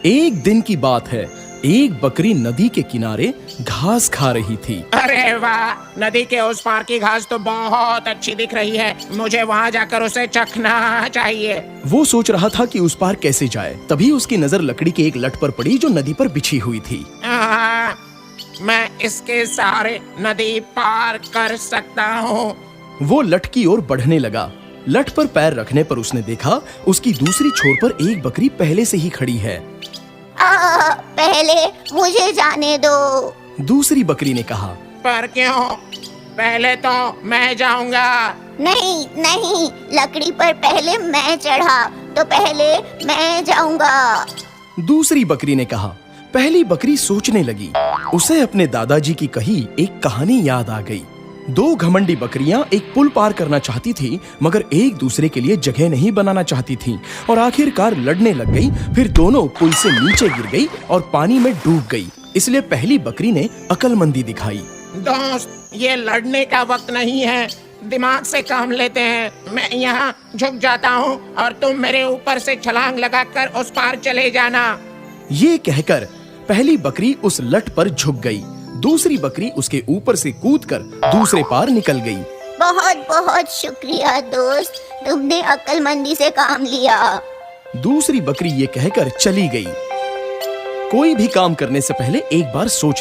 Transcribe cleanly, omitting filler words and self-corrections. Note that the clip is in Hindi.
एक दिन की बात है, एक बकरी नदी के किनारे घास खा रही थी। अरे वाह, नदी के उस पार की घास तो बहुत अच्छी दिख रही है। मुझे वहाँ जाकर उसे चखना चाहिए। वो सोच रहा था कि उस पार कैसे जाए। तभी उसकी नजर लकड़ी के एक लट पर पड़ी जो नदी पर बिछी हुई थी। मैं इसके सहारे नदी पार कर सकता हूँ। वो लट की ओर बढ़ने लगा। लट पर पैर रखने पर उसने देखा उसकी दूसरी छोर पर एक बकरी पहले से ही खड़ी है। पहले मुझे जाने दो। दूसरी बकरी ने कहा। पर क्यों? पहले तो मैं जाऊंगा। नहीं नहीं, लकड़ी पर पहले मैं चढ़ा तो पहले मैं जाऊंगा। दूसरी बकरी ने कहा। पहली बकरी सोचने लगी। उसे अपने दादाजी की कही एक कहानी याद आ गई। दो घमंडी बकरियां एक पुल पार करना चाहती थी, मगर एक दूसरे के लिए जगह नहीं बनाना चाहती थीं और आखिरकार लड़ने लग गई। फिर दोनों पुल से नीचे गिर गई और पानी में डूब गई। इसलिए पहली बकरी ने अक्लमंदी दिखाई। दोस्त, ये लड़ने का वक्त नहीं है, दिमाग से काम लेते हैं। मैं यहाँ झुक जाता हूँ और तुम मेरे ऊपर से छलांग लगाकर उस पार चले जाना। ये कहकर पहली बकरी उस लट पर झुक गई। दूसरी बकरी उसके ऊपर से कूदकर दूसरे पार निकल गई। बहुत बहुत शुक्रिया दोस्त, तुमने अक्लमंदी से काम लिया। दूसरी बकरी ये कहकर चली गई। कोई भी काम करने से पहले एक बार सोच